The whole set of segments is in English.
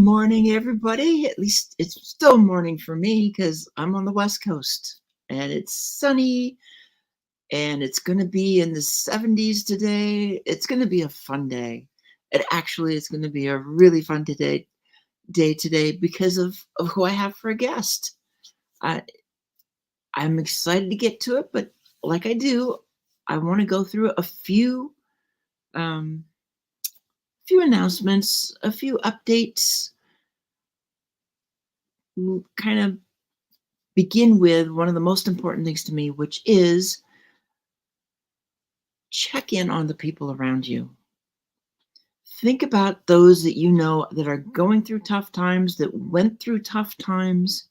morning, everybody. At least it's still morning for me because I'm on the West Coast and it's sunny and it's going to be in the 70s today. It's going to be a fun day. And actually, it's going to be a really fun day today because of who I have for a guest. I, I'm excited to get to it, but like I do, I want to go through a um, few announcements, a few updates, kind of begin with one of the most important things to me, which is check in on the people around you. Think about those that you know that are going through tough times, that went through tough times.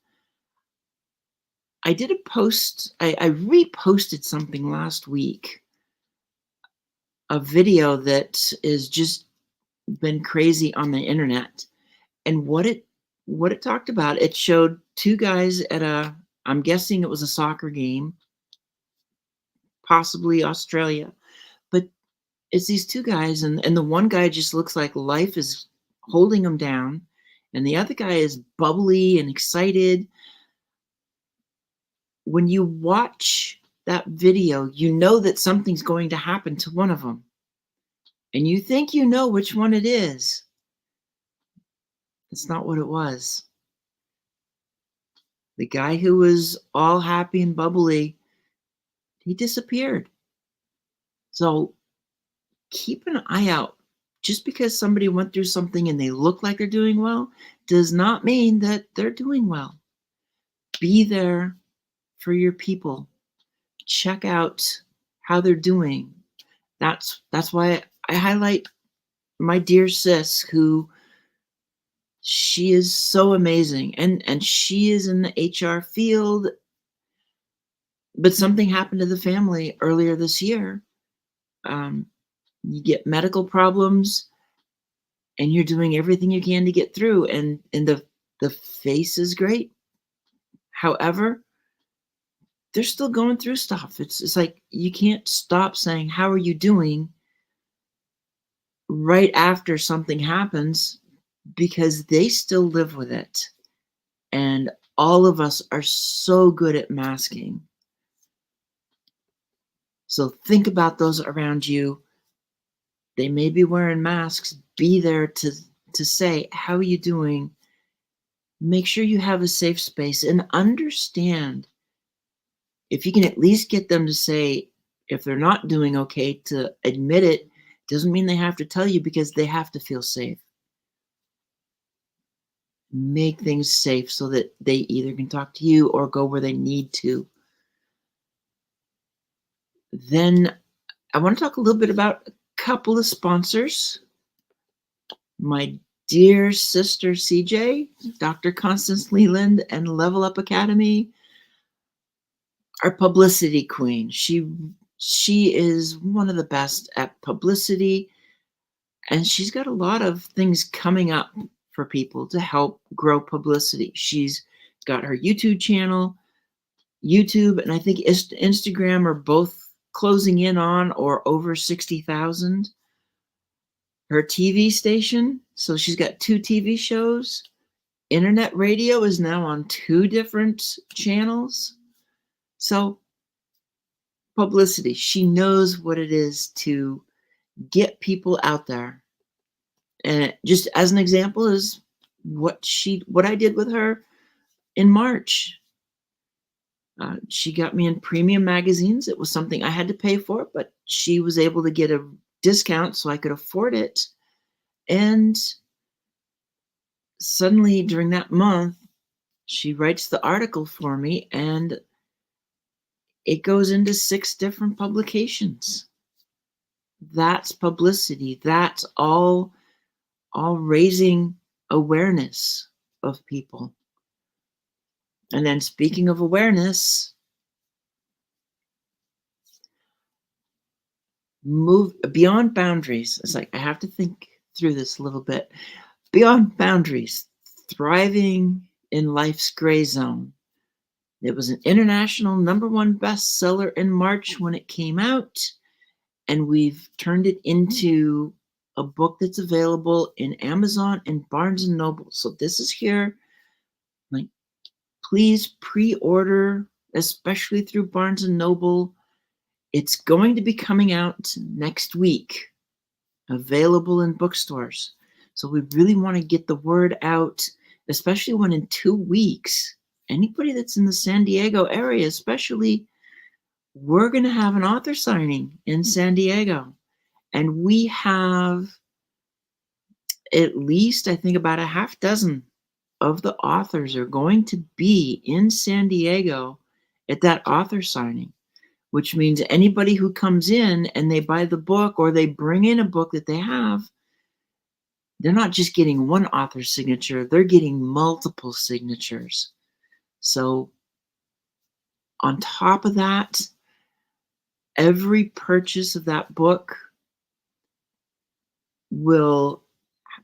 I did a post, I reposted something last week, a video that has just been crazy on the internet. And what it talked about, it showed two guys at I'm guessing it was a soccer game, possibly Australia. But it's these two guys, and the one guy just looks like life is holding him down, and the other guy is bubbly and excited. When you watch that video, you know that something's going to happen to one of them, and you think you know which one it is. It's not what it was. The guy who was all happy and bubbly, he disappeared. So keep an eye out. Just because somebody went through something and they look like they're doing well does not mean that they're doing well. Be there for your people. Check out how they're doing. That's why I highlight my dear sis, who she is so amazing, and she is in the HR field, but something happened to the family earlier this year. You get medical problems and you're doing everything you can to get through, and the face is great. However, they're still going through stuff. It's like you can't stop saying, how are you doing, right after something happens, because they still live with it. And all of us are so good at masking. So think about those around you. They may be wearing masks. Be there to say, how are you doing? Make sure you have a safe space and understand, if you can at least get them to say, if they're not doing okay, to admit it, doesn't mean they have to tell you, because they have to feel safe. Make things safe so that they either can talk to you or go where they need to. Then I want to talk a little bit about a couple of sponsors. My dear sister CJ, Dr. Constance Leland, and Level Up Academy, our publicity queen. She is one of the best at publicity, and she's got a lot of things coming up for people to help grow publicity. She's got her YouTube channel, YouTube, and I think Instagram are both closing in on or over 60,000. Her TV station, so she's got 2 TV shows. Internet radio is now on 2 different channels. So publicity, she knows what it is to get people out there. And just as an example is what I did with her in March. She got me in premium magazines. It was something I had to pay for, but she was able to get a discount so I could afford it. And suddenly during that month, she writes the article for me, and it goes into 6 different publications. That's publicity. That's all raising awareness of people. And then, speaking of awareness, move beyond boundaries. It's like I have to think through this a little bit. Beyond boundaries, thriving in life's gray zone. It was an international #1 bestseller in March when it came out, and we've turned it into a book that's available in Amazon and Barnes and Noble. So this is here. Like, please pre-order, especially through Barnes and Noble. It's going to be coming out next week, available in bookstores. So we really want to get the word out, especially when in 2 weeks, anybody that's in the San Diego area, especially, we're going to have an author signing in San Diego. And we have at least, I think, about a half dozen of the authors are going to be in San Diego at that author signing, which means anybody who comes in and they buy the book or they bring in a book that they have, they're not just getting one author's signature, they're getting multiple signatures. So on top of that, every purchase of that book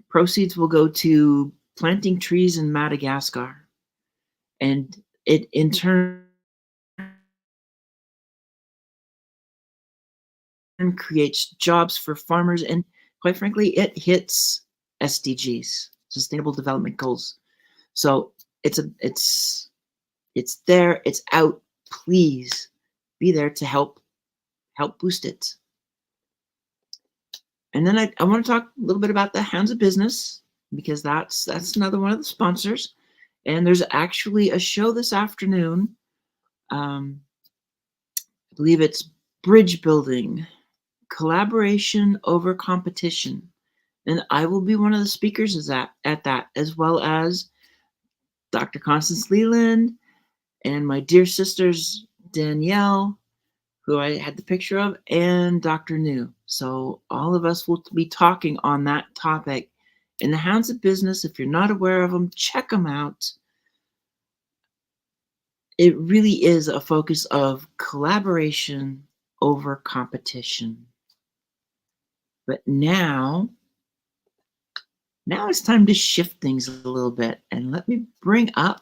proceeds will go to planting trees in Madagascar. And it in turn creates jobs for farmers, and quite frankly, it hits SDGs, Sustainable Development Goals. So it's there, it's out. Please be there to help boost it. And then I want to talk a little bit about the Hounds of Business, because that's another one of the sponsors. And there's actually a show this afternoon. I believe it's Bridge Building, Collaboration Over Competition. And I will be one of the speakers at that, as well as Dr. Constance Leland and my dear sisters, Danielle, who I had the picture of, and Dr. New. So all of us will be talking on that topic. In the Hounds of Business, if you're not aware of them, check them out. It really is a focus of collaboration over competition. But now it's time to shift things a little bit, and let me bring up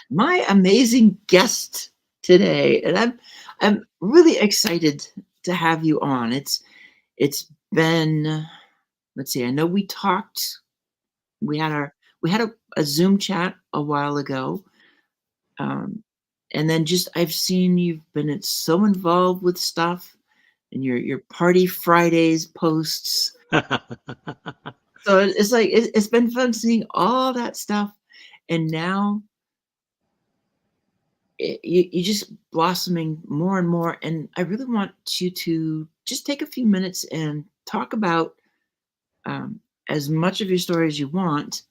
my amazing guest today. And I'm really excited to have you on. It's been, let's see, I know we talked, we had a Zoom chat a while ago. And then just I've seen you've been so involved with stuff and your Party Fridays posts. So it's like it's been fun seeing all that stuff, and now you just blossoming more and more. And I really want you to just take a few minutes and talk about as much of your story as you want,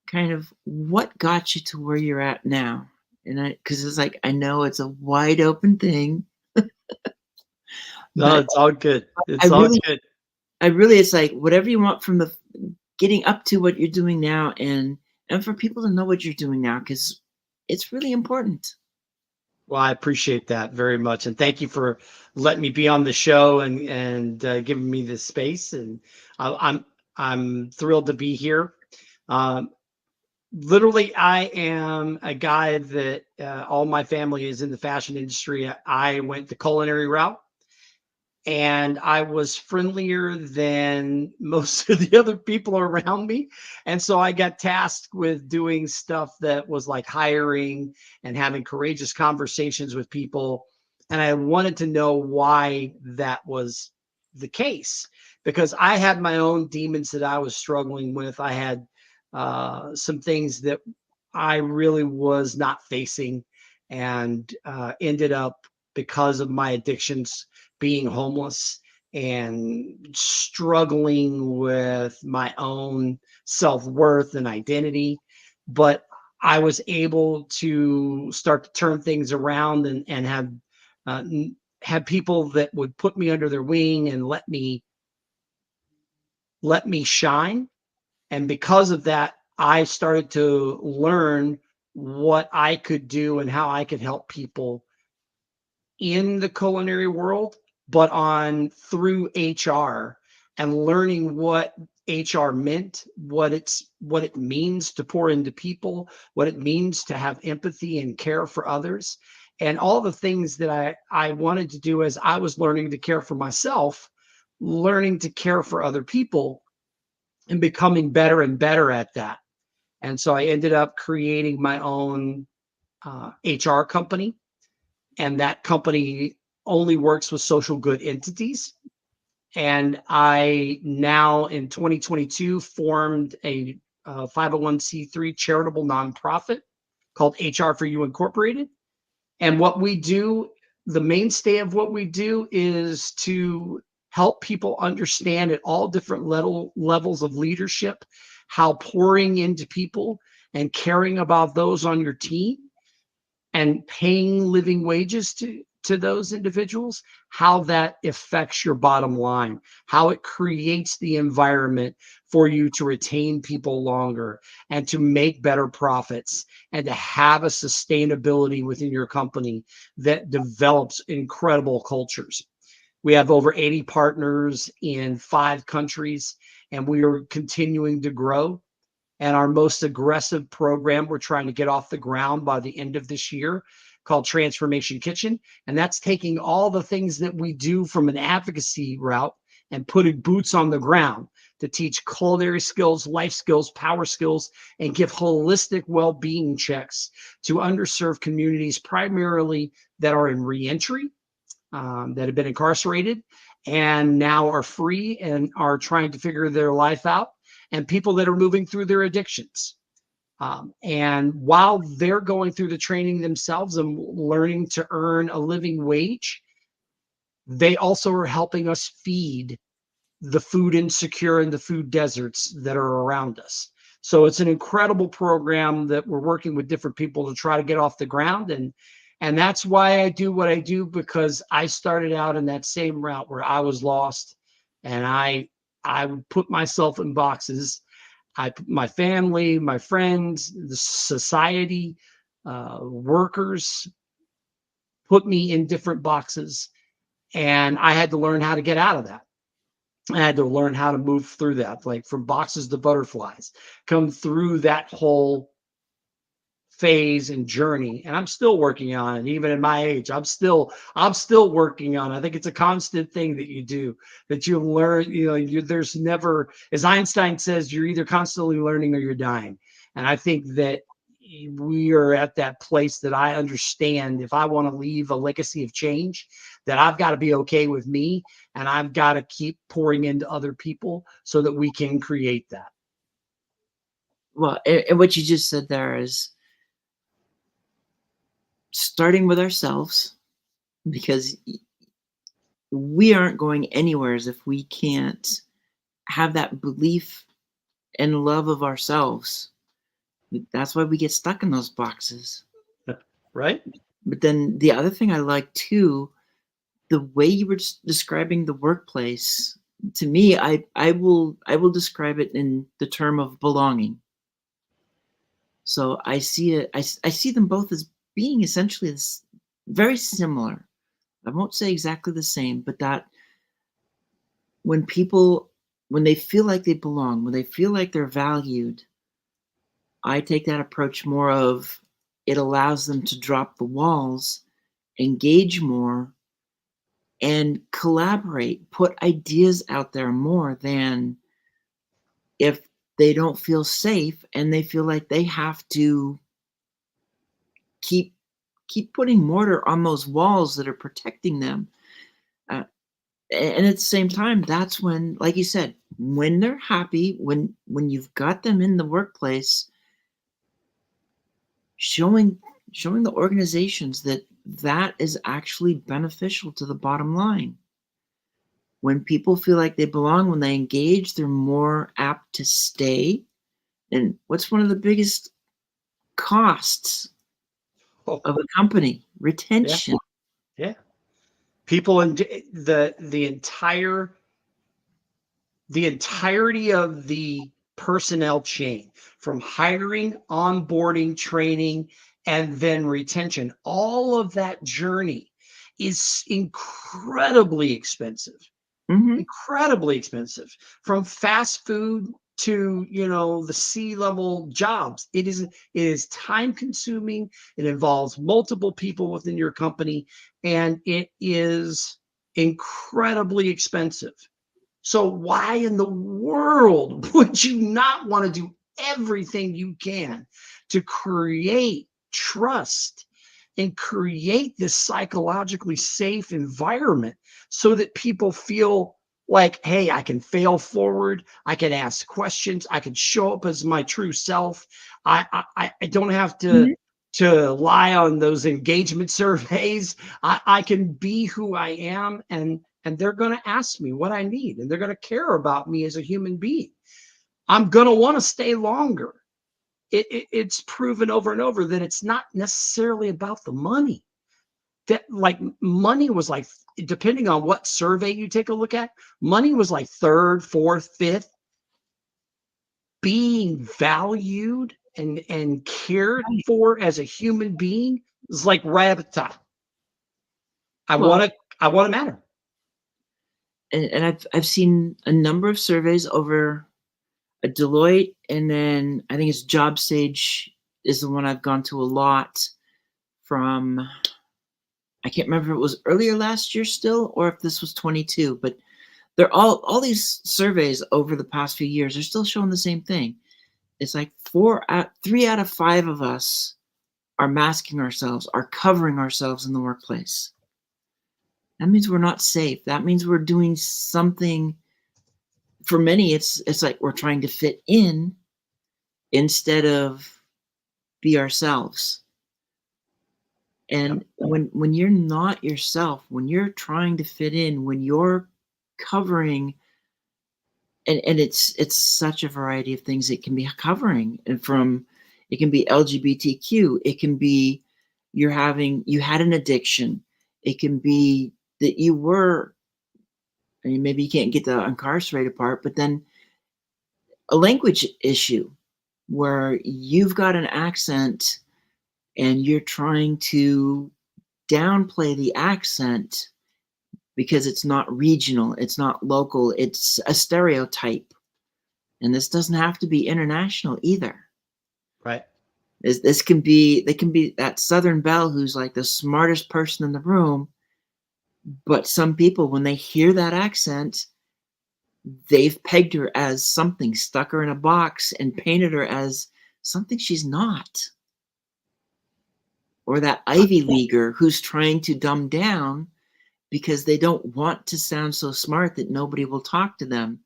kind of what got you to where you're at now. And because it's like, I know it's a wide open thing. No, But it's all good. I It's all really, good. it's like whatever you want from the getting up to what you're doing now, and for people to know what you're doing now, because it's really important. Well, I appreciate that very much, and thank you for letting me be on the show and giving me this space. And I'm thrilled to be here. Um, Literally, I am a guy that all my family is in the fashion industry. I went the culinary route, and I was friendlier than most of the other people around me. And so I got tasked with doing stuff that was like hiring and having courageous conversations with people. And I wanted to know why that was the case, because I had my own demons that I was struggling with. I had some things that I really was not facing, and ended up, because of my addictions, being homeless and struggling with my own self-worth and identity. But I was able to start to turn things around and uh, have people that would put me under their wing and let me shine. And because of that, I started to learn what I could do and how I could help people in the culinary world, but on through HR, and learning what HR meant, what it means to pour into people, what it means to have empathy and care for others, and all the things that I wanted to do as I was learning to care for myself. learning to care for other people and becoming better and better at that. And so I ended up creating my own HR company, and that company only works with social good entities. And I now in 2022 formed a 501c3 charitable nonprofit called HR-4U Incorporated. And what we do, the mainstay of what we do is to help people understand at all different levels of leadership how pouring into people and caring about those on your team and paying living wages to those individuals, how that affects your bottom line, how it creates the environment for you to retain people longer and to make better profits and to have a sustainability within your company that develops incredible cultures. We have over 80 partners in 5 countries, and we are continuing to grow. And our most aggressive program we're trying to get off the ground by the end of this year, called Transformation Kitchen. And that's taking all the things that we do from an advocacy route and putting boots on the ground to teach culinary skills, life skills, power skills, and give holistic well-being checks to underserved communities, primarily that are in reentry, that have been incarcerated and now are free and are trying to figure their life out, and people that are moving through their addictions. And while they're going through the training themselves and learning to earn a living wage, they also are helping us feed the food insecure and the food deserts that are around us. So it's an incredible program that we're working with different people to try to get off the ground. And that's why I do what I do, because I started out in that same route where I was lost, and I would put myself in boxes. My family, my friends, the society, workers put me in different boxes, and I had to learn how to get out of that. I had to learn how to move through that, like from boxes to butterflies, come through that whole phase and journey. And I'm still working on it. Even at my age, I'm still working on it. I think it's a constant thing that you do, that you learn. There's never, as Einstein says, you're either constantly learning or you're dying. And I think that we are at that place that I understand, if I want to leave a legacy of change, that I've got to be okay with me, and I've got to keep pouring into other people so that we can create that. Well, and what you just said there is starting with ourselves, because we aren't going anywhere if we can't have that belief and love of ourselves. That's why we get stuck in those boxes. Right? But then the other thing I like too, the way you were describing the workplace, to me, I will describe it in the term of belonging. So I see it. I see them both as being essentially very similar. I won't say exactly the same, but that when people, when they feel like they belong, when they feel like they're valued, I take that approach more of, it allows them to drop the walls, engage more, and collaborate, put ideas out there more than if they don't feel safe and they feel like they have to keep putting mortar on those walls that are protecting them. Uh, and at the same time, that's when, like you said, when they're happy, when you've got them in the workplace, showing the organizations that that is actually beneficial to the bottom line. When people feel like they belong, when they engage, they're more apt to stay. And what's one of the biggest costs Oh, of a company? yeah. Retention. Yeah. People in the entirety of the personnel chain, from hiring, onboarding, training, and then retention, all of that journey is incredibly expensive. Mm-hmm. Incredibly expensive. From fast food to the C-level jobs, it is time consuming. It involves multiple people within your company, and it is incredibly expensive. So why in the world would you not want to do everything you can to create trust and create this psychologically safe environment so that people feel like, hey, I can fail forward, I can ask questions, I can show up as my true self. I don't have Mhm. to lie on those engagement surveys. I can be who I am, and they're going to ask me what I need, and they're going to care about me as a human being. I'm going to want to stay longer. It's proven over and over that it's not necessarily about the money. That like money was like, depending on what survey you take a look at, money was like third, fourth, fifth. Being valued and cared Right. for as a human being is like right at the top. I want Well, to I want to matter. and I've seen a number of surveys over a Deloitte, and then I think it's JobStage is the one I've gone to a lot from. I can't remember if it was earlier last year still, or if this was 22, but they're all these surveys over the past few years are still showing the same thing. It's like 3 out of 5 of us are masking ourselves, are covering ourselves in the workplace. That means we're not safe. That means we're doing something. For many, it's like we're trying to fit in instead of be ourselves. Yep. And when you're not yourself, when you're trying to fit in, when you're covering, and it's such a variety of things it can be covering, and from it can be LGBTQ, it can be you had an addiction, it can be that you were, I mean, maybe you can't get the incarcerated part, but then a language issue where you've got an accent and you're trying to downplay the accent because it's not regional, it's not local, it's a stereotype. And this doesn't have to be international either. Right. This can be, they can be that Southern belle who's like the smartest person in the room, but some people, when they hear that accent, they've pegged her as something, stuck her in a box, and painted her as something she's not. Or that Ivy Leaguer who's trying to dumb down because they don't want to sound so smart that nobody will talk to them.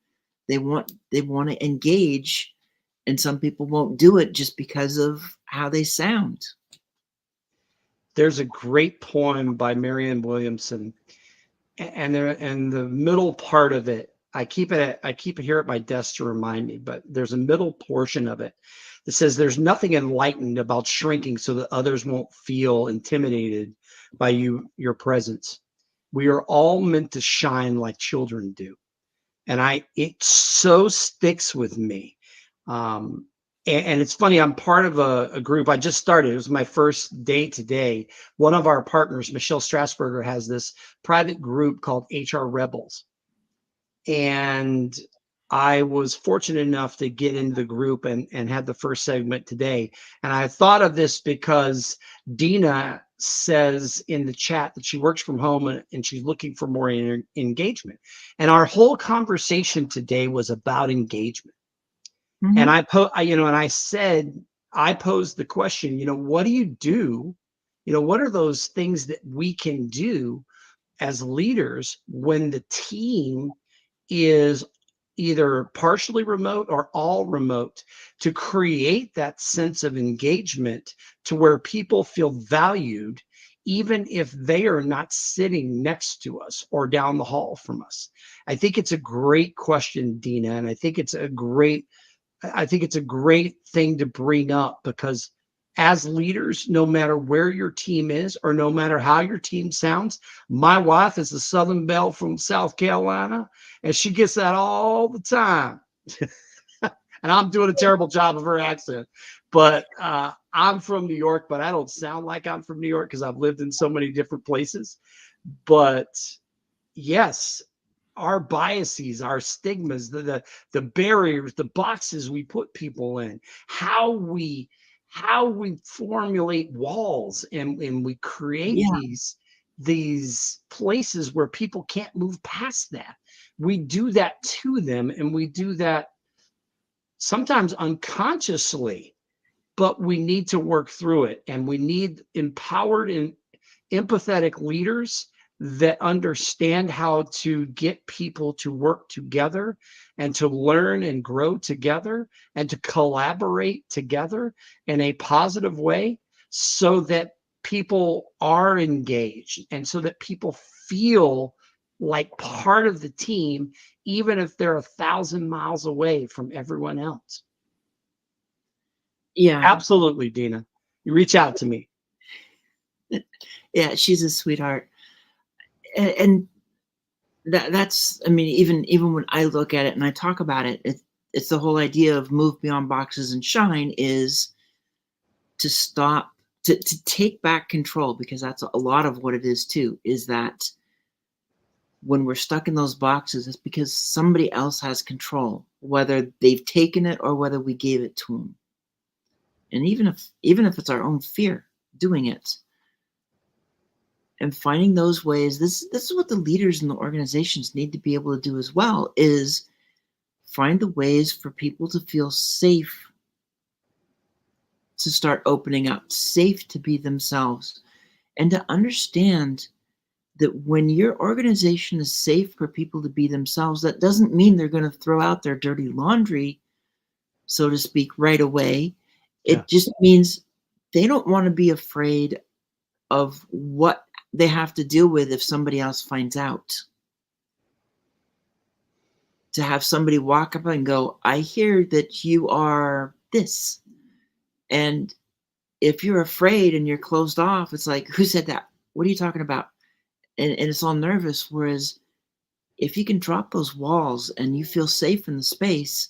They want to engage, and some people won't do it just because of how they sound. There's a great poem by Marianne Williamson, and the middle part of it, I keep it here at my desk to remind me, but there's a middle portion of it that says there's nothing enlightened about shrinking so that others won't feel intimidated by your presence. We are all meant to shine like children do. And it so sticks with me. Um, and it's funny, I'm part of a group I just started. It was my first day today. One of our partners, Michelle Strasburger, has this private group called HR Rebels. And I was fortunate enough to get into the group and had the first segment today. And I thought of this because Dina says in the chat that she works from home and she's looking for more engagement. And our whole conversation today was about engagement. And Mm-hmm. and I said, I posed the question, what do you do? What are those things that we can do as leaders when the team is either partially remote or all remote, to create that sense of engagement to where people feel valued, even if they are not sitting next to us or down the hall from us? I think it's a great question, Dina, and I think it's a great thing to bring up, because as leaders, no matter where your team is or no matter how your team sounds, my wife is a Southern belle from South Carolina, and she gets that all the time. And I'm doing a terrible job of her accent, but I'm from New York, but I don't sound like I'm from New York because I've lived in so many different places. But yes, our biases, our stigmas, the barriers, the boxes we put people in, how we formulate walls, and we create Yeah. these places where people can't move past that. we do that to them, and we do that sometimes unconsciously, but we need to work through it. And we need empowered and empathetic leaders that understand how to get people to work together and to learn and grow together and to collaborate together in a positive way, so that people are engaged and so that people feel like part of the team, even if they're 1,000 miles away from everyone else. Yeah. Absolutely, Dina. You reach out to me. Yeah, she's a sweetheart. And that's, I mean, even when I look at it and I talk about it, it's the whole idea of move beyond boxes and shine, is to stop, to take back control, because that's a lot of what it is too, is that when we're stuck in those boxes, it's because somebody else has control, whether they've taken it or whether we gave it to them. And even if it's our own fear doing it, and finding those ways, this is what the leaders in the organizations need to be able to do as well, is find the ways for people to feel safe, to start opening up, safe to be themselves, and to understand that when your organization is safe for people to be themselves, that doesn't mean they're going to throw out their dirty laundry, so to speak, right away. Yeah. It just means they don't want to be afraid of what they have to deal with if somebody else finds out. To have somebody walk up and go, I hear that you are this. And if you're afraid and you're closed off, it's like, who said that? What are you talking about? And it's all nervous. Whereas if you can drop those walls and you feel safe in the space,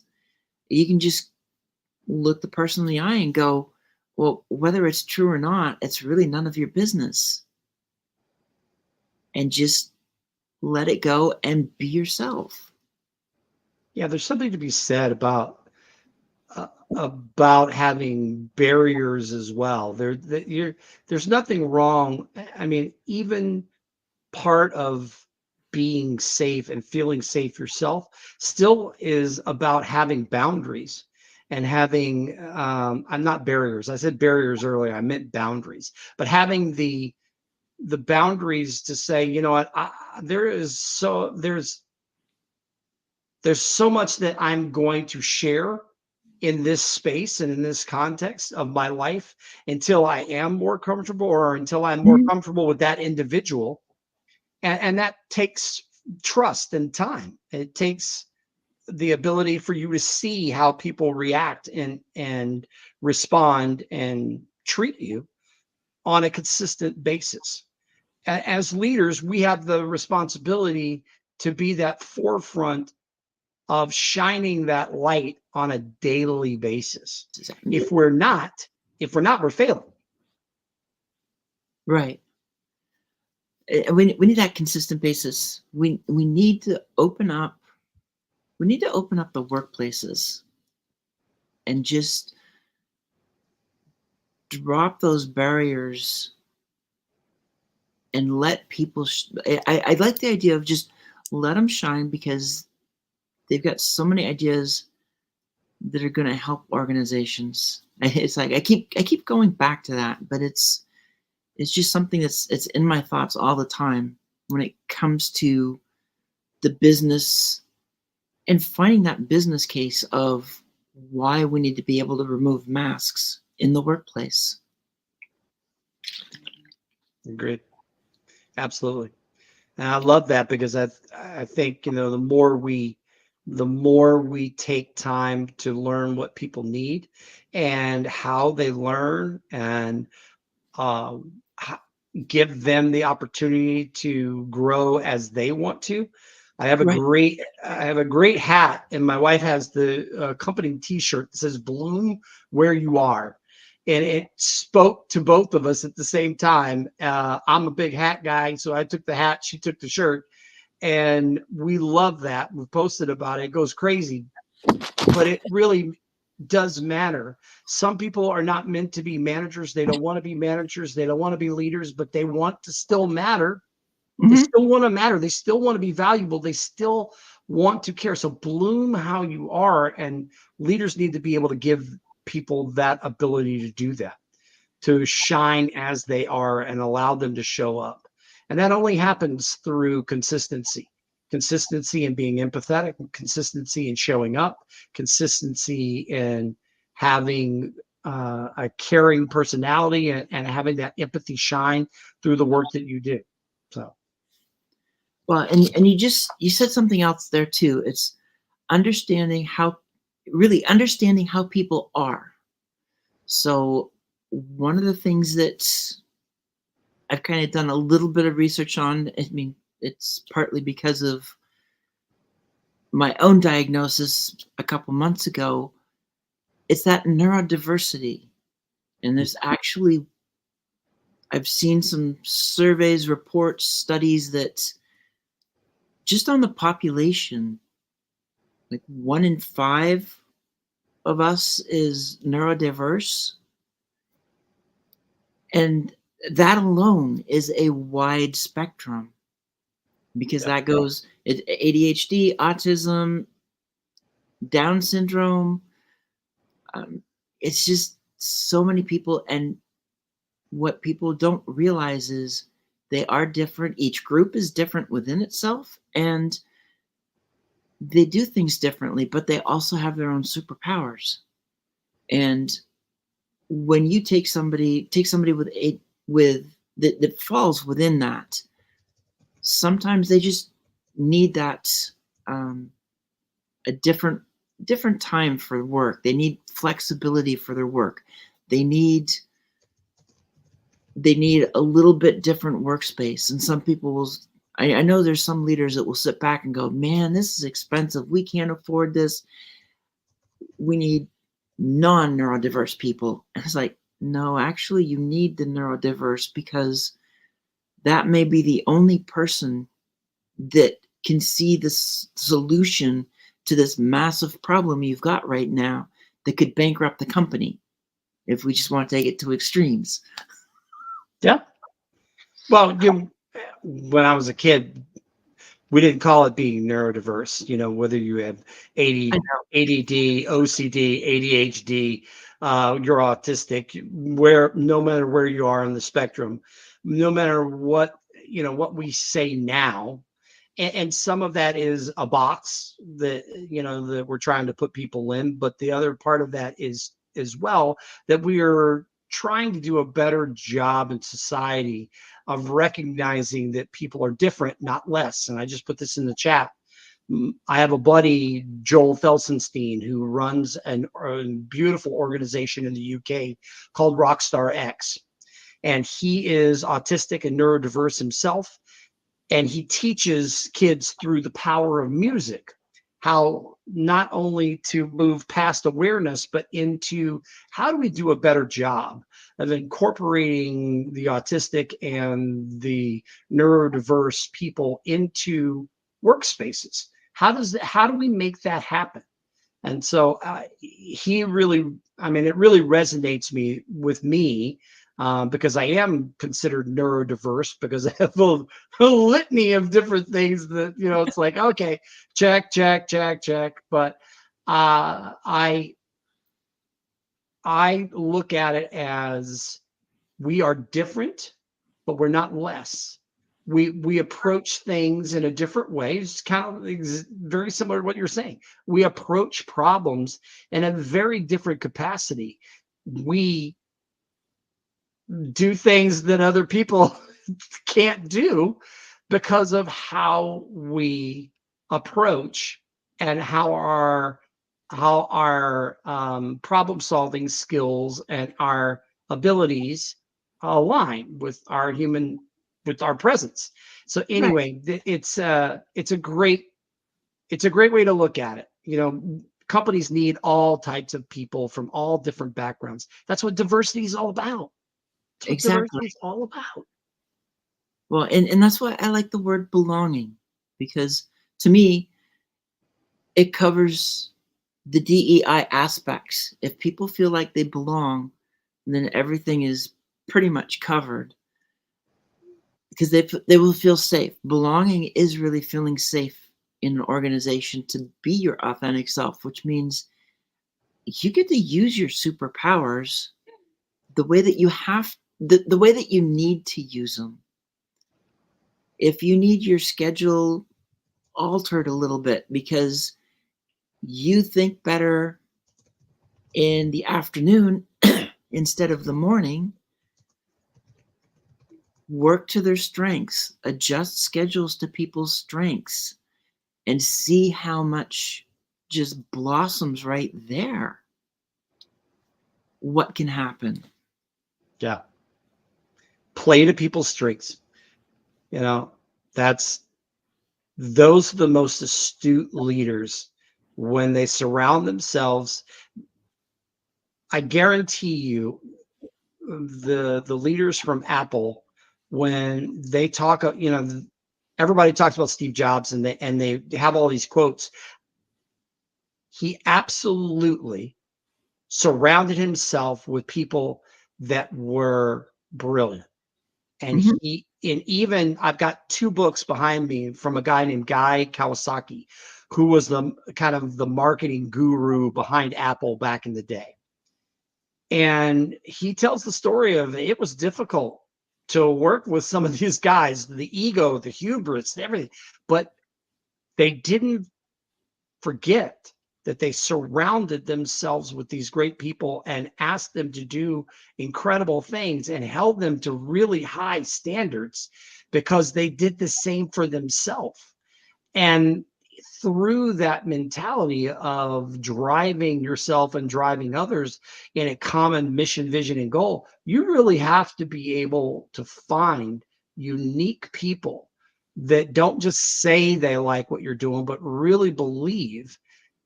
you can just look the person in the eye and go, well, whether it's true or not, it's really none of your business. And just let it go and be yourself. Yeah, there's something to be said about having barriers as well. There's nothing wrong. I mean, even part of being safe and feeling safe yourself still is about having boundaries and having I'm not barriers. I said barriers earlier. I meant boundaries, but having the boundaries to say, you know what, there's so much that I'm going to share in this space and in this context of my life until I am more comfortable, or until I'm more comfortable with that individual. And that takes trust and time. It takes the ability for you to see how people react and respond and treat you on a consistent basis. As leaders, we have the responsibility to be that forefront of shining that light on a daily basis. If we're not, we're failing. Right. We need that consistent basis. We need to open up. We need to open up the workplaces and just drop those barriers and let people. I like the idea of just let them shine, because they've got so many ideas that are going to help organizations. It's like I keep going back to that, but it's just something it's in my thoughts all the time when it comes to the business and finding that business case of why we need to be able to remove masks in the workplace. Agreed. Absolutely. And I love that, because I think, you know, the more we take time to learn what people need and how they learn, and give them the opportunity to grow as they want to. I have a Right. great hat, and my wife has the company T-shirt that says "Bloom where you are," and it spoke to both of us at the same time. I'm a big hat guy, so I took the hat, she took the shirt, and we love that. We posted about it. It goes crazy, but it really does matter. Some people are not meant to be managers. They don't want to be managers. They don't want to be leaders, but they want to still matter. They still want to matter. They still want to be valuable. They still want to care. So bloom how you are, and leaders need to be able to give people that ability to do that, to shine as they are and allow them to show up. And that only happens through consistency in being empathetic, consistency in showing up, consistency in having a caring personality, and having that empathy shine through the work that you do. So, Well, and you said something else there too. It's really understanding how people are. So one of the things that I've kind of done a little bit of research on, I mean, it's partly because of my own diagnosis a couple months ago, it's that neurodiversity. And there's actually, I've seen some surveys, reports, studies that just on the population, like 1 in 5 of us is neurodiverse. And that alone is a wide spectrum because yeah. that goes ADHD, autism, Down syndrome. It's just so many people. And what people don't realize is they are different. Each group is different within itself. And they do things differently, but they also have their own superpowers. And when you take somebody that falls within that, sometimes they just need that um, a different time for work. They need flexibility for their work. They need a little bit different workspace. And some people will. I know there's some leaders that will sit back and go, "Man, this is expensive. We can't afford this. We need non-neurodiverse people." And it's like, no, actually, you need the neurodiverse because that may be the only person that can see this solution to this massive problem you've got right now that could bankrupt the company if we just want to take it to extremes. Yeah. Well, when I was a kid, we didn't call it being neurodiverse. Whether you have I 80, know. ADD, OCD, ADHD, you're autistic, where no matter where you are on the spectrum, no matter what we say now, and some of that is a box that we're trying to put people in, but the other part of that is as well that we are trying to do a better job in society of recognizing that people are different, not less. And I just put this in the chat. I have a buddy, Joel Felsenstein, who runs a beautiful organization in the UK called Rockstar X. And he is autistic and neurodiverse himself. And he teaches kids through the power of music how not only to move past awareness, but into how do we do a better job of incorporating the autistic and the neurodiverse people into workspaces. How do we make that happen? And so he really, I mean, it really resonates with me because I am considered neurodiverse because I have a litany of different things that, it's like, okay, check, check, check, check. But I look at it as we are different, but we're not less. We approach things in a different way. It's kind of very similar to what you're saying. We approach problems in a very different capacity. We do things that other people can't do because of how we approach and how our problem solving skills and our abilities align with our presence. So Right. anyway, it's a great way to look at it. Companies need all types of people from all different backgrounds. That's what diversity is all about. That's what Exactly. diversity is all about. Well, and that's why I like the word belonging, because to me, it covers the DEI aspects. If people feel like they belong, then everything is pretty much covered because they will feel safe. Belonging is really feeling safe in an organization to be your authentic self, which means you get to use your superpowers the way that you have, the way that you need to use them. If you need your schedule altered a little bit because you think better in the afternoon instead of the morning, work to their strengths, adjust schedules to people's strengths, and see how much just blossoms right there. What can happen? Yeah. Play to people's strengths. You know, those are the most astute leaders when they surround themselves. I guarantee you, the leaders from Apple, when they talk, everybody talks about Steve Jobs and they have all these quotes. He absolutely surrounded himself with people that were brilliant. And Mhm. even I've got 2 books behind me from a guy named Guy Kawasaki, who was the kind of the marketing guru behind Apple back in the day. And he tells the story of it was difficult to work with some of these guys, the ego, the hubris, everything, but they didn't forget that they surrounded themselves with these great people and asked them to do incredible things and held them to really high standards because they did the same for themselves. And through that mentality of driving yourself and driving others in a common mission, vision, and goal, you really have to be able to find unique people that don't just say they like what you're doing, but really believe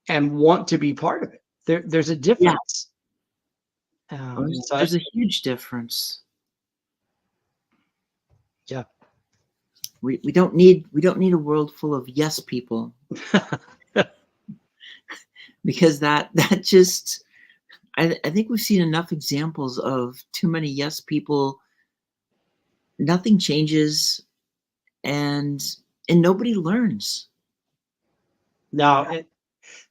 and want to be part of it. There's a Yeah, difference. So there's a huge difference. yeah. We don't need a world full of yes people, because that just, I think we've seen enough examples of too many yes people. Nothing changes, and nobody learns. Now,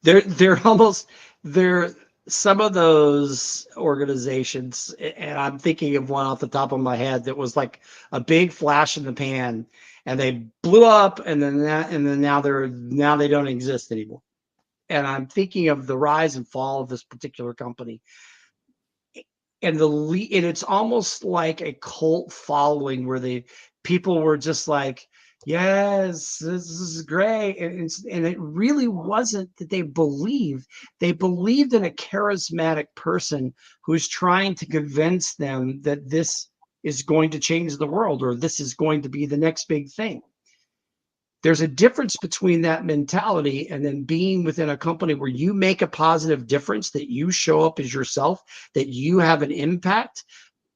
they're almost they're some of those organizations, and I'm thinking of one off the top of my head that was like a big flash in the pan, and they blew up, and then now they don't exist anymore. And I'm thinking of the rise and fall of this particular company, and and it's almost like a cult following where the people were just like, yes, this is great. And it really wasn't that they believed in a charismatic person who's trying to convince them that this is going to change the world or this is going to be the next big thing. There's a difference between that mentality and then being within a company where you make a positive difference, that you show up as yourself, that you have an impact,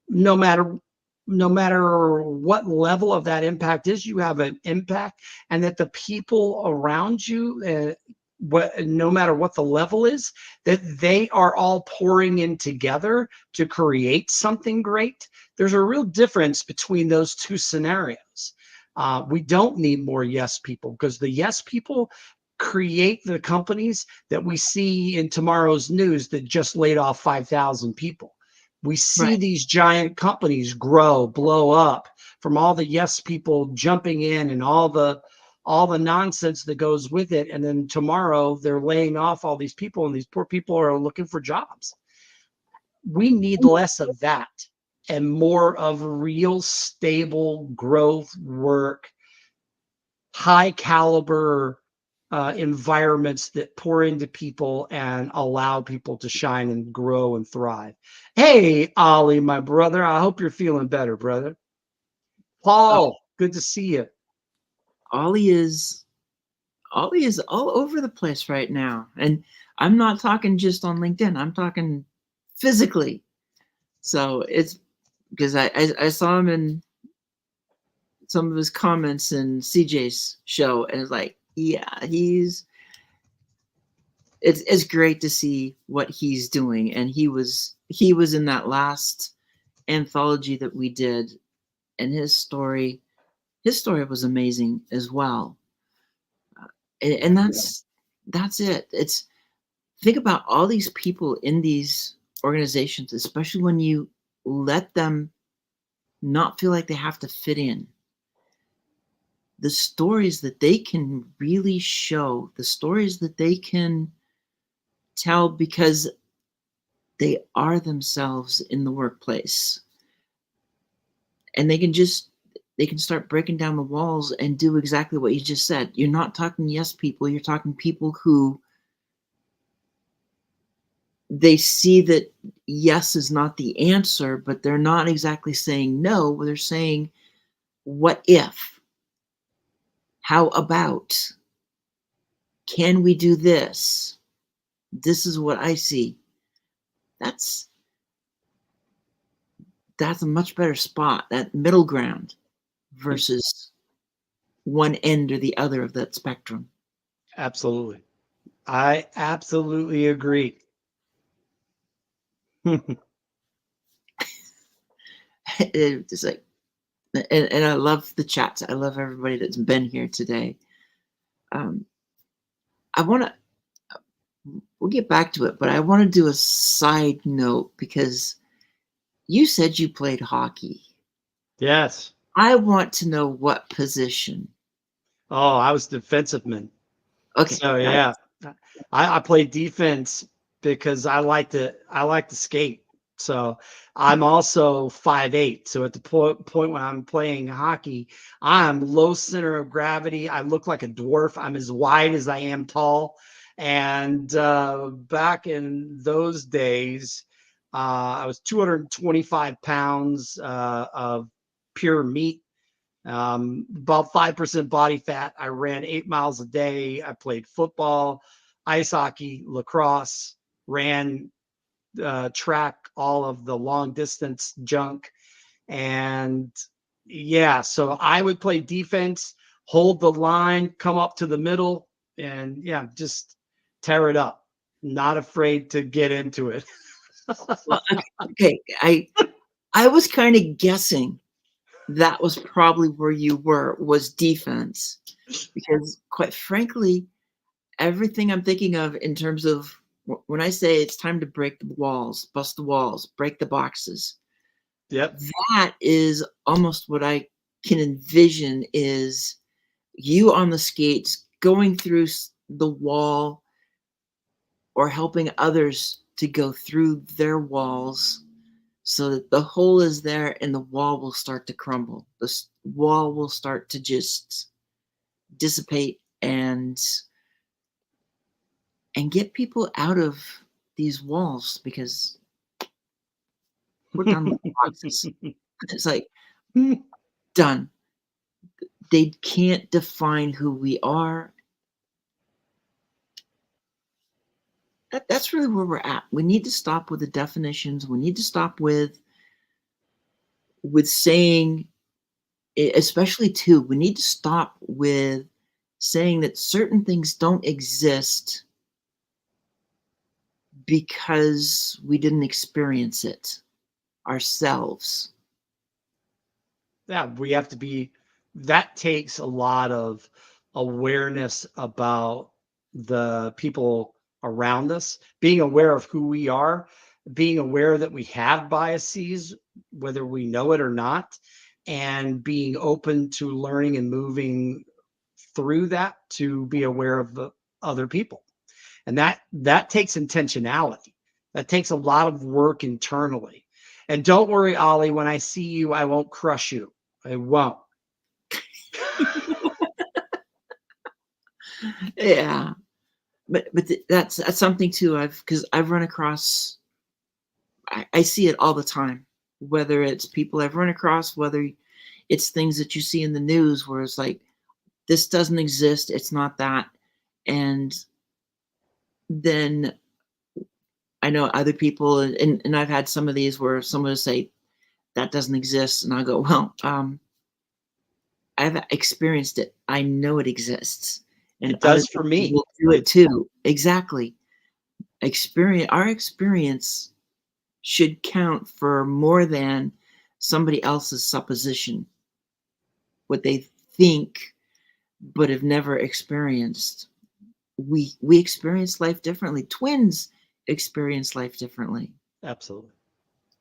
no matter what level of that impact is, you have an impact, and that the people around you, no matter what the level is, that they are all pouring in together to create something great. There's a real difference between those two scenarios. We don't need more yes people, because the yes people create the companies that we see in tomorrow's news that just laid off 5,000 people. We see Right. these giant companies grow, blow up from all the yes people jumping in and all the nonsense that goes with it. And then tomorrow they're laying off all these people, and these poor people are looking for jobs. We need less of that and more of real stable growth work, high caliber environments that pour into people and allow people to shine and grow and thrive. Hey, Ollie, my brother, I hope you're feeling better, brother. Uh, Paul, good to see you. Ollie is all over the place right now, and I'm not talking just on LinkedIn. I'm talking physically. So it's because I saw him in some of his comments in CJ's show, and it's like, yeah, it's great to see what he's doing, and he was in that last anthology that we did, and his story was amazing as well. And that's it. It's think about all these people in these organizations, especially when you let them not feel like they have to fit in. The stories that they can really show, the stories that they can tell because they are themselves in the workplace. And they can start breaking down the walls and do exactly what you just said. You're not talking yes people, you're talking people who they see that yes is not the answer, but they're not exactly saying no. They're saying, what if? How about? Can we do this? This is what I see. That's that's a much better spot, that middle ground versus one end or the other of that spectrum. Absolutely. I absolutely agree. It's like, and I love the chats. I love everybody that's been here today. Um, I want to, we'll get back to it, but I want to do a side note because you said you played hockey. Yes. I want to know what position. Oh, I was defensive man. Okay, So got it. yeah, I play defense because I like to skate. So I'm also 5'8". So at the point when I'm playing hockey, I'm low center of gravity. I look like a dwarf. I'm as wide as I am tall. And back in those days, I was 225 pounds of pure meat, about 5% body fat. I ran 8 miles a day. I played football, ice hockey, lacrosse, ran track, all of the long distance junk. And yeah, so I would play defense, hold the line, come up to the middle, and yeah, just tear it up. Not afraid to get into it. Well, okay. I was kind of guessing that was probably where you were was defense because quite frankly, everything I'm thinking of in terms of when I say it's time to break the walls, bust the walls, break the boxes, Yep. that is almost what I can envision is you on the skates going through the wall or helping others to go through their walls so that the hole is there and the wall will start to crumble. The wall will start to just dissipate and get people out of these walls because we're done with the boxes. It's like done. They can't define who we are. That's really where we're at. We need to stop with the definitions. We need to stop with saying, especially too. We need to stop with saying that certain things don't exist because we didn't experience it ourselves. Yeah, we have to be, that takes a lot of awareness about the people around us, being aware of who we are, being aware that we have biases, whether we know it or not, and being open to learning and moving through that to be aware of the other people. And that takes intentionality. That takes a lot of work internally. And don't worry, Ollie, when I see you, I won't crush you. I won't. Yeah, but that's something too. Because I've run across. I see it all the time. Whether it's people I've run across, whether it's things that you see in the news, where it's like this doesn't exist. It's not that, and then I know other people, and I've had some of these where someone will say that doesn't exist, and I go, well, I've experienced it. I know it exists, and It other does for people me. will do it too. Exactly. Our experience should count for more than somebody else's supposition, what they think but have never experienced. we experience life differently. Twins experience life differently. Absolutely.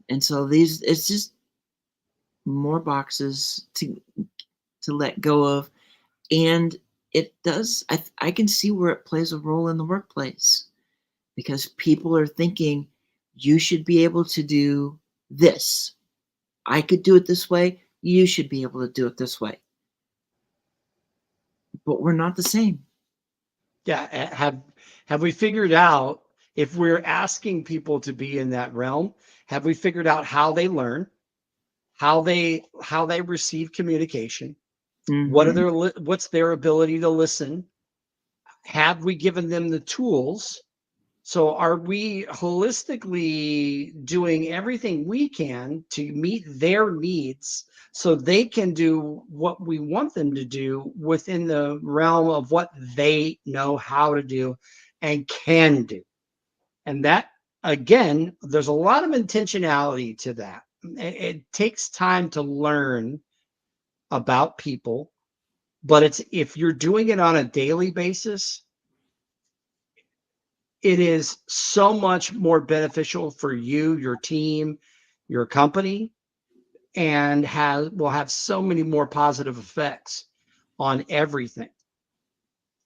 And so it's just more boxes to let go of. And it does, I can see where it plays a role in the workplace, because people are thinking, you should be able to do this. I could do it this way. You should be able to do it this way. But we're not the same. Yeah. Have we figured out, if we're asking people to be in that realm, have we figured out how they learn, how they receive communication? Hmm. What's their ability to listen? Have we given them the tools? So are we holistically doing everything we can to meet their needs so they can do what we want them to do within the realm of what they know how to do and can do? And that, again, there's a lot of intentionality to that. It takes time to learn about people, but it's, if you're doing it on a daily basis, it is so much more beneficial for you, your team, your company, and will have so many more positive effects on everything.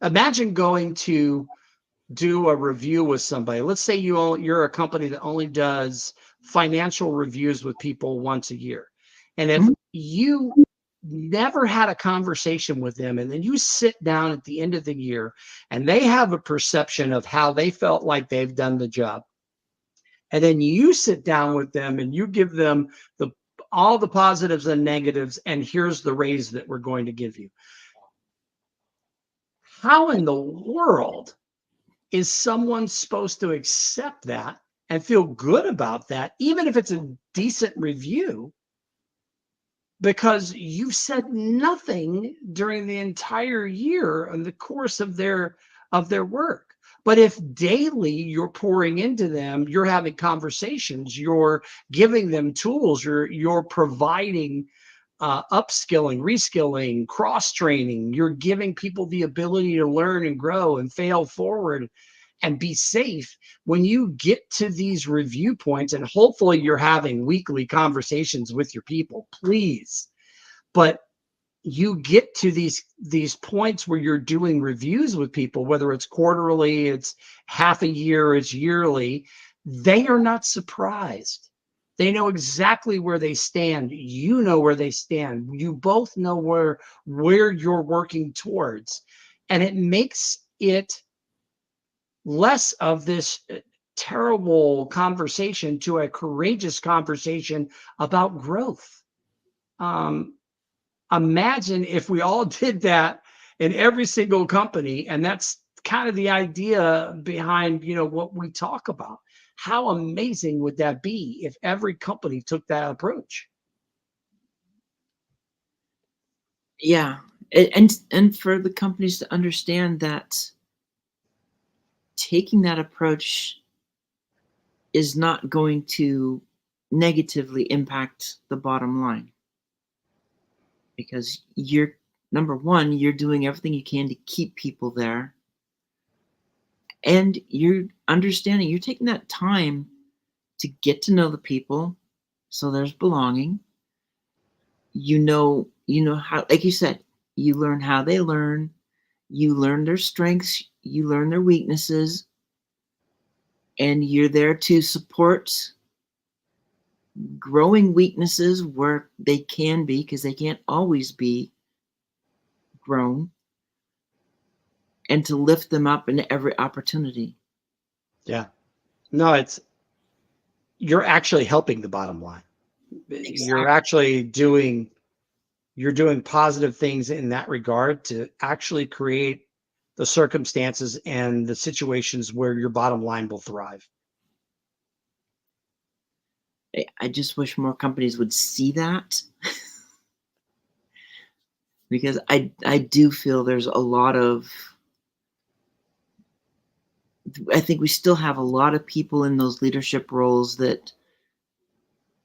Imagine going to do a review with somebody. Let's say you're a company that only does financial reviews with people once a year. And if you never had a conversation with them, and then you sit down at the end of the year and they have a perception of how they felt like they've done the job, and then you sit down with them and you give them the all the positives and negatives, and here's the raise that we're going to give you. How in the world is someone supposed to accept that and feel good about that, even if it's a decent review, because you said nothing during the entire year in the course of their work? But if daily you're pouring into them, you're having conversations, you're giving them tools, you're providing upskilling, reskilling, cross training, you're giving people the ability to learn and grow and fail forward and be safe. When you get to these review points, and hopefully you're having weekly conversations with your people, please, but you get to these points where you're doing reviews with people, whether it's quarterly, it's half a year, it's yearly, they are not surprised. They know exactly where they stand. You know where they stand. You both know where you're working towards. And it makes it less of this terrible conversation to a courageous conversation about growth. Um, Imagine if we all did that in every single company, and that's kind of the idea behind, what we talk about. How amazing would that be if every company took that approach? Yeah. And for the companies to understand that taking that approach is not going to negatively impact the bottom line, because you're, number one, you're doing everything you can to keep people there, and you're understanding, you're taking that time to get to know the people, so there's belonging. You know how, like you said, you learn how they learn, you learn their strengths, you learn their weaknesses, and you're there to support growing weaknesses where they can be, because they can't always be grown, and to lift them up in every opportunity. Yeah. No, you're actually helping the bottom line. You're Exactly. actually doing positive things in that regard to actually create the circumstances and the situations where your bottom line will thrive. I just wish more companies would see that, because I do feel there's a lot of, I think we still have a lot of people in those leadership roles that,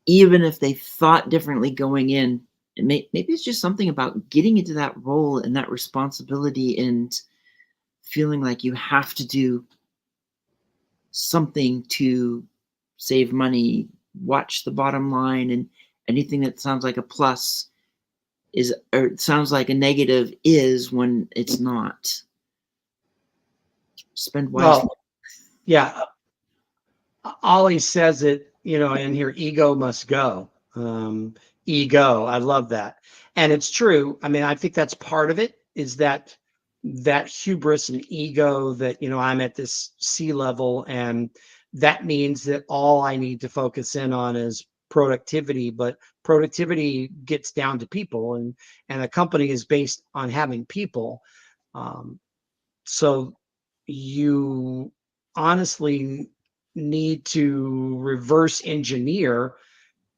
even if they thought differently going in, maybe it's just something about getting into that role and that responsibility, and feeling like you have to do something to save money, watch the bottom line, and anything that sounds like a plus is, or sounds like a negative is, when it's not. Spend wisely. Well, yeah, Ollie says it, in here, ego must go. Ego. I love that. And it's true. I mean, I think that's part of it, is that hubris and ego that, I'm at this C level, and that means that all I need to focus in on is productivity, but productivity gets down to people, and a company is based on having people. Um, so you honestly need to reverse engineer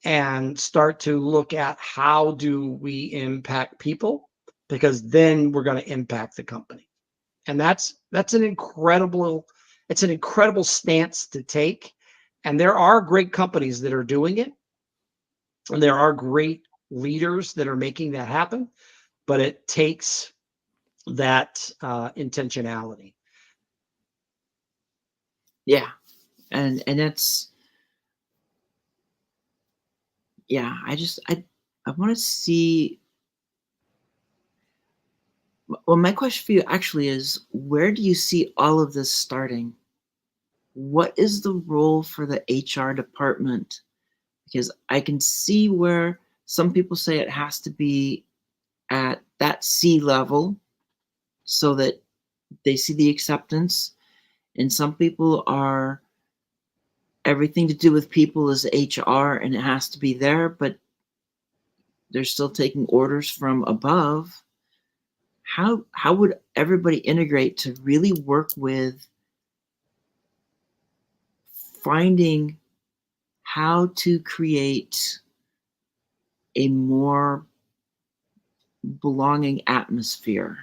and start to look at how do we impact people, because then we're going to impact the company. And that's an incredible, it's an incredible stance to take. And there are great companies that are doing it, and there are great leaders that are making that happen, but it takes that intentionality. Yeah. And that's, yeah, I want to see. Well, my question for you actually is, where do you see all of this starting? What is the role for the HR department? Because I can see where some people say it has to be at that C level so that they see the acceptance. And some people are, everything to do with people is HR and it has to be there, but they're still taking orders from above. How would everybody integrate to really work with finding how to create a more belonging atmosphere?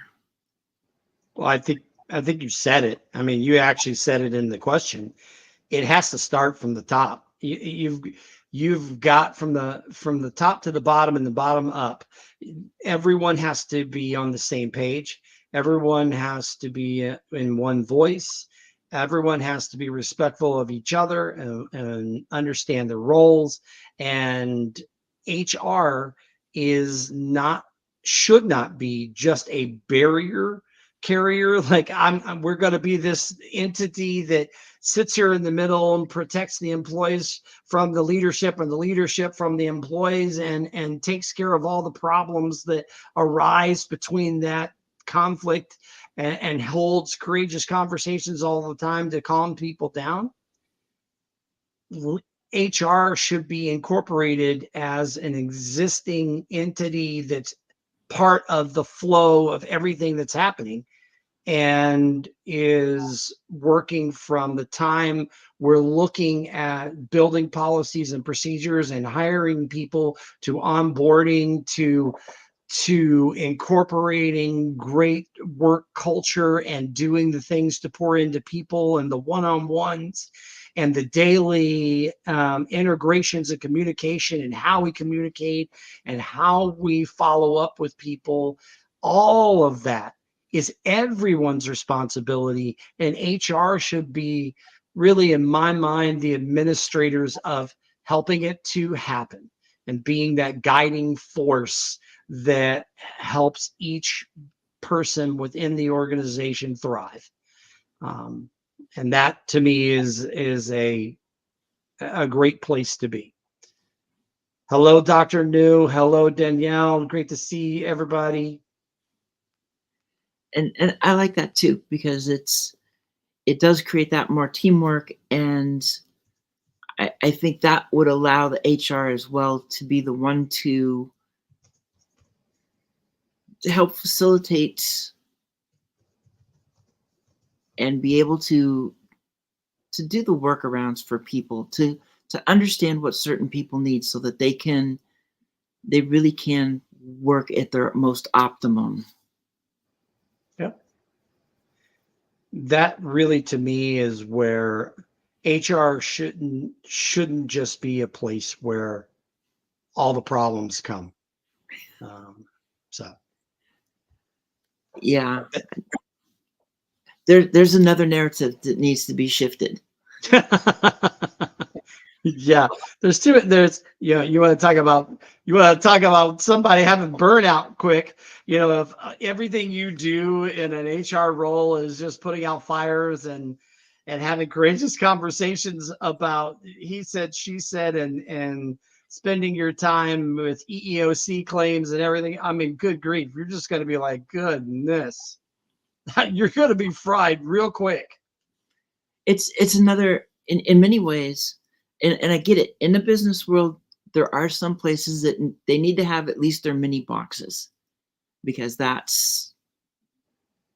Well, I think you said it. I mean, you actually said it in the question. It has to start from the top. You've got from the top to the bottom and the bottom up. Everyone has to be on the same page. Everyone has to be in one voice. Everyone has to be respectful of each other, and understand their roles. And HR is not should not be just a barrier carrier. Like, we're going to be this entity that sits here in the middle and protects the employees from the leadership, and the leadership from the employees, and takes care of all the problems that arise between that conflict, and holds courageous conversations all the time to calm people down. HR should be incorporated as an existing entity that's part of the flow of everything that's happening, and is working from the time we're looking at building policies and procedures and hiring people, to onboarding, to incorporating great work culture and doing the things to pour into people, and the one-on-ones and the daily integrations and communication, and how we communicate and how we follow up with people. All of that is everyone's responsibility, and HR should be, really, in my mind, the administrators of helping it to happen, and being that guiding force that helps each person within the organization thrive. Um, and that, to me, is a great place to be. Hello, Dr. New. Hello, Danielle. Great to see everybody. And I like that too, because it does create that more teamwork, and I think that would allow the HR as well to be the one to help facilitate and be able to do the workarounds for people, to understand what certain people need so that they really can work at their most optimum. Yep. That really, to me, is where HR shouldn't just be a place where all the problems come. Um, so Yeah. there's another narrative that needs to be shifted. Yeah, there's you want to talk about somebody having burnout quick. If everything you do in an HR role is just putting out fires and having courageous conversations about he said, she said, and spending your time with EEOC claims and everything. I mean, good grief, you're just going to be like, goodness, you're going to be fried real quick. It's another in many ways, and I get it. In the business world, there are some places that they need to have at least their mini boxes, because that's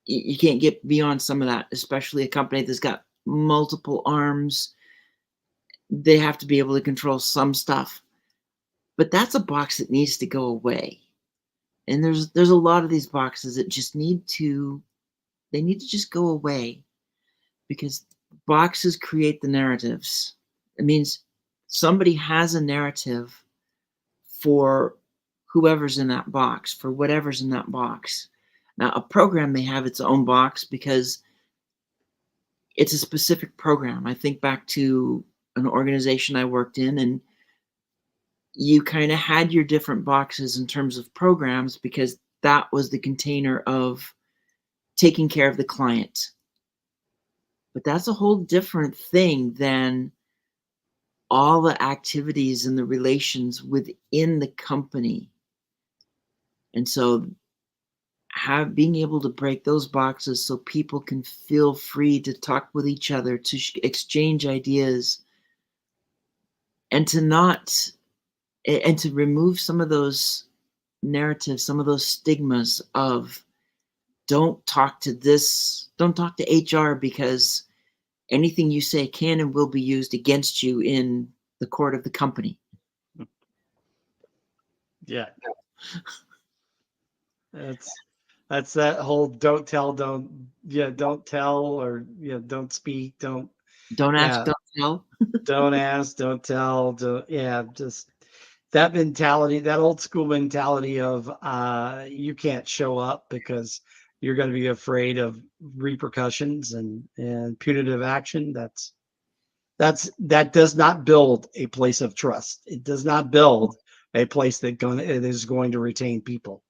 you can't get beyond some of that, especially a company that's got multiple arms. They have to be able to control some stuff, but that's a box that needs to go away. And there's a lot of these boxes that just need to just go away, because boxes create the narratives. It means somebody has a narrative for whoever's in that box, for whatever's in that box. Now, a program may have its own box because it's a specific program. I think back to an organization I worked in, and you kind of had your different boxes in terms of programs because that was the container of taking care of the client. But that's a whole different thing than all the activities and the relations within the company. And so being able to break those boxes so people can feel free to talk with each other, to exchange ideas, and to remove some of those narratives, some of those stigmas of don't talk to HR, because anything you say can and will be used against you in the court of the company. Yeah. That's that whole don't tell, don't tell, or don't speak, don't Ask, yeah, don't tell. don't ask, don't tell, just that mentality, that old school mentality of you can't show up because you're going to be afraid of repercussions and punitive action. That does not build a place of trust. It does not build a place it is going to retain people.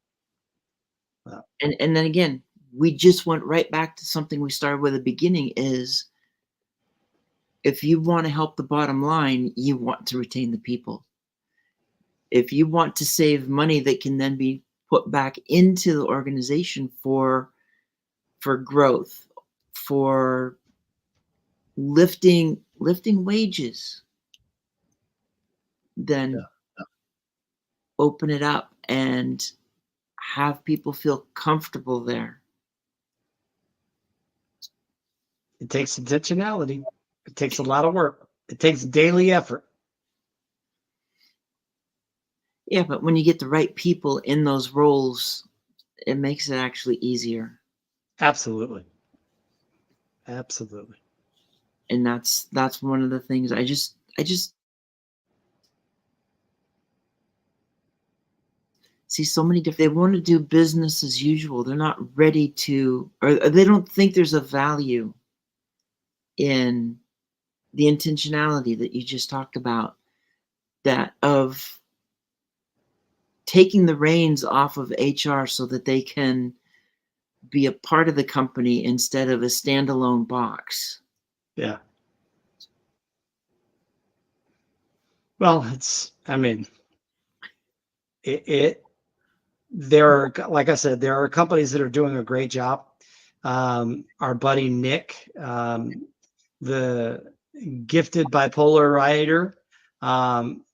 And then again, we just went right back to something we started with at the beginning, is if you want to help the bottom line, you want to retain the people. If you want to save money that can then be put back into the organization for growth, for lifting wages, then open it up and have people feel comfortable there. It takes intentionality. It takes a lot of work. It takes daily effort. Yeah, but when you get the right people in those roles, it makes it actually easier. Absolutely. Absolutely. And that's one of the things I just see so many different. They want to do business as usual. They're not ready to, or they don't think there's a value in the intentionality that you just talked about, that of taking the reins off of HR so that they can be a part of the company instead of a standalone box. Yeah. Well, there are, like I said, there are companies that are doing a great job. Our buddy Nick, the gifted bipolar writer,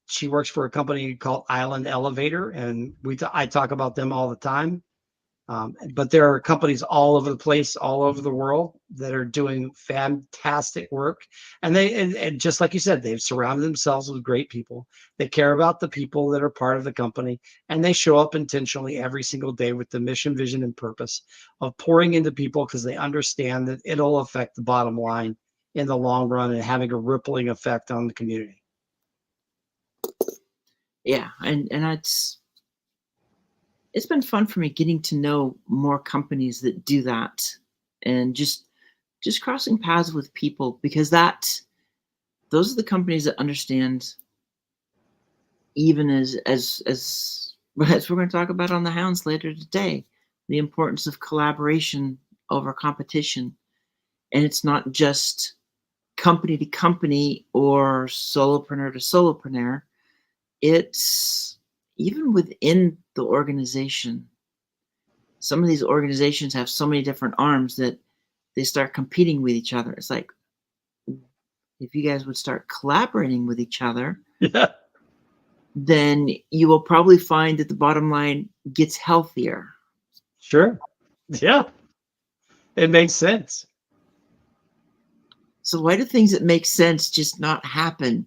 she works for a company called Island Elevator, and I talk about them all the time. But there are companies all over the place, all over the world, that are doing fantastic work. And just like you said, they've surrounded themselves with great people. They care about the people that are part of the company, and they show up intentionally every single day with the mission, vision, and purpose of pouring into people, because they understand that it'll affect the bottom line in the long run and having a rippling effect on the community. Yeah, and it's been fun for me getting to know more companies that do that, and just just crossing paths with people, because those are the companies that understand, even as we're going to talk about on the Hounds later today, the importance of collaboration over competition. And it's not just company to company or solopreneur to solopreneur. It's even within the organization. Some of these organizations have so many different arms that they start competing with each other. It's like, if you guys would start collaborating with each other, Yeah. then you will probably find that the bottom line gets healthier. Sure. Yeah. It makes sense. So why do things that make sense just not happen?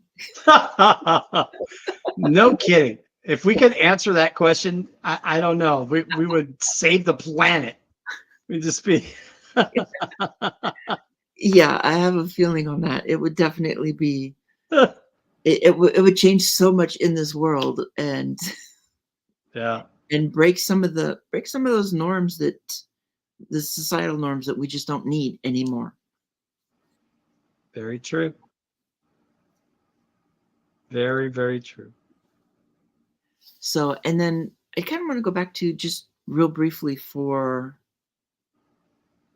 No kidding. If we could answer that question, I don't know. We would save the planet. We'd just be Yeah, I have a feeling on that. It would definitely be, it would change so much in this world, and yeah, break some of those norms, that the societal norms that we just don't need anymore. very true. Very, very true. So, and then I kind of want to go back to just real briefly for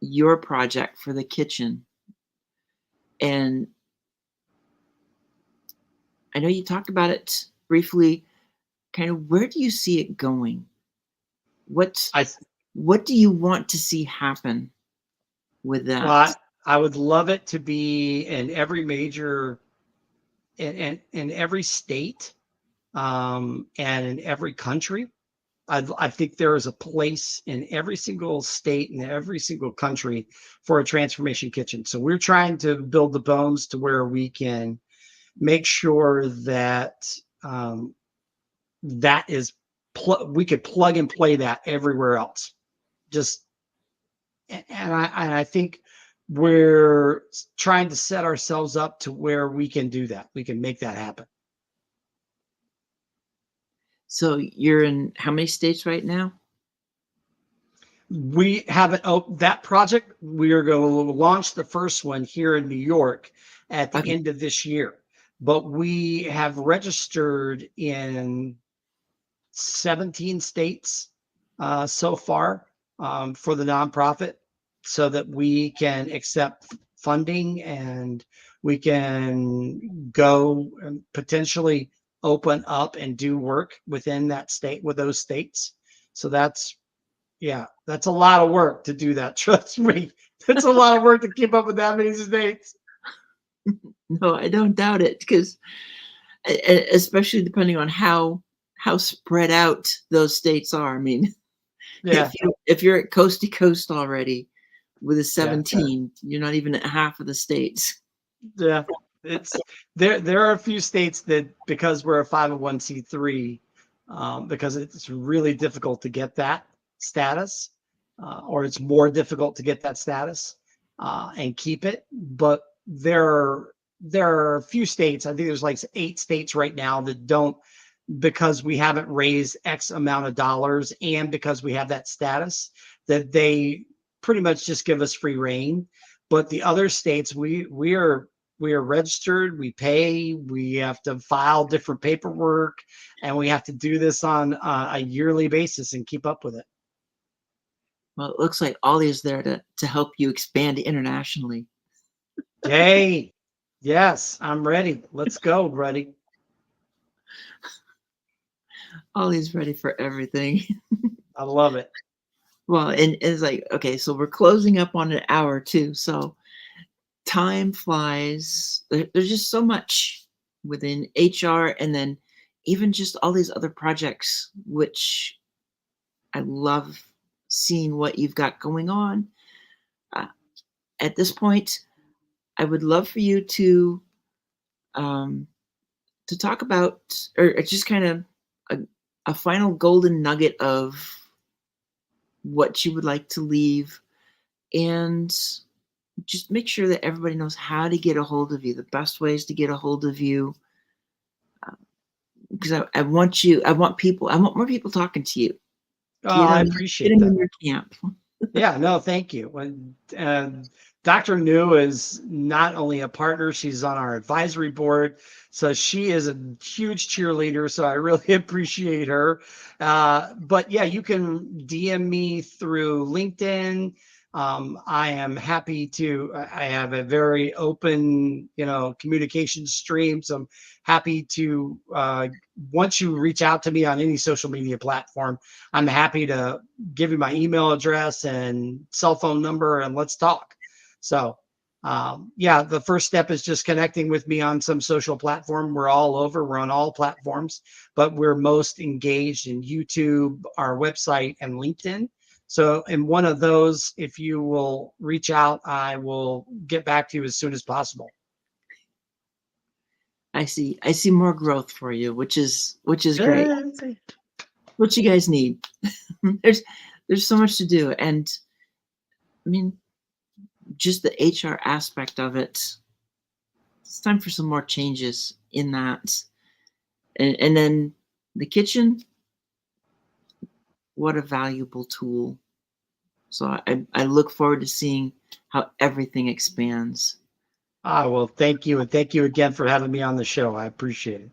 your project for the kitchen. And I know you talked about it briefly. Kind of, where do you see it going? What I what do you want to see happen with well, that? I would love it to be in every major in every state, and in every country. I think there is a place in every single state and every single country for a transformation kitchen. So we're trying to build the bones to where we can make sure that that is we could plug and play that everywhere else. Just and I think we're trying to set ourselves up to where we can do that. We can make that happen. So you're in how many states right now? We haven't that project. We are going to launch the first one here in New York at the Okay. end of this year, but we have registered in 17 states so far, for the nonprofit, so that we can accept funding and we can go and potentially open up and do work within that state with those states. So that's a lot of work to do that. Trust me. It's a lot of work to keep up with that many states. No, I don't doubt it, because especially depending on how spread out those states are. I mean, Yeah. if you're at coast to coast already with a Yeah. 17, you're not even at half of the states. Yeah. It's there are a few states that, because we're a 501c3, because it's really difficult to get that status, or it's more difficult to get that status, and keep it. But there are a few states. I think there's like 8 states right now that don't, because we haven't raised X amount of dollars and because we have that status, that they pretty much just give us free reign. But the other states, we are registered, we pay, we have to file different paperwork, and we have to do this on a yearly basis and keep up with it. Well, it looks like Ollie's there to help you expand internationally. Yay. Yes, I'm ready. Let's go, buddy. Ollie's ready for everything. I love it. Well, and it's like, okay, so we're closing up on an hour too. So time flies. There's just so much within HR, and then even just all these other projects, which I love seeing what you've got going on. Uh, at this point, I would love for you um, to talk about, or just kind of a, a final golden nugget of what you would like to leave, and just make sure that everybody knows how to get a hold of you, the best ways to get a hold of you. Because I want more people talking to you. Oh, Get I them, get appreciate them in that. your camp. Yeah, no, thank you. And Dr. New is not only a partner, she's on our advisory board. So she is a huge cheerleader. So I really appreciate her. But yeah, you can DM me through LinkedIn. I am happy to, I have a very open, communication stream. So I'm happy to, once you reach out to me on any social media platform, I'm happy to give you my email address and cell phone number and let's talk. So, yeah, the first step is just connecting with me on some social platform. We're all over, we're on all platforms, but we're most engaged in YouTube, our website, and LinkedIn. So, in one of those, if you will reach out, I will get back to you as soon as possible. I see more growth for you, which is great. Yeah. What you guys need. there's so much to do. And I mean, just the HR aspect of it, it's time for some more changes in that. And then the kitchen, what a valuable tool. So I look forward to seeing how everything expands. Well, thank you. And thank you again for having me on the show. I appreciate it.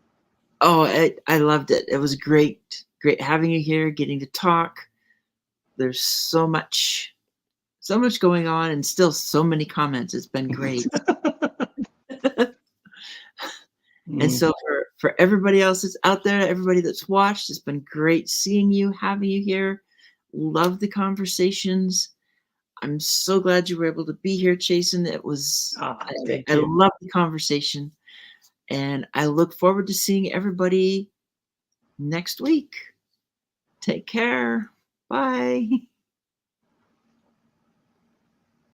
Oh, I loved it. It was great having you here, getting to talk. There's so much going on and still so many comments. It's been great. And so for everybody else that's out there, everybody that's watched, it's been great seeing you, having you here. Love the conversations. I'm so glad you were able to be here, Chason. It was, Thank I you. love the conversation. And I look forward to seeing everybody next week. Take care. Bye.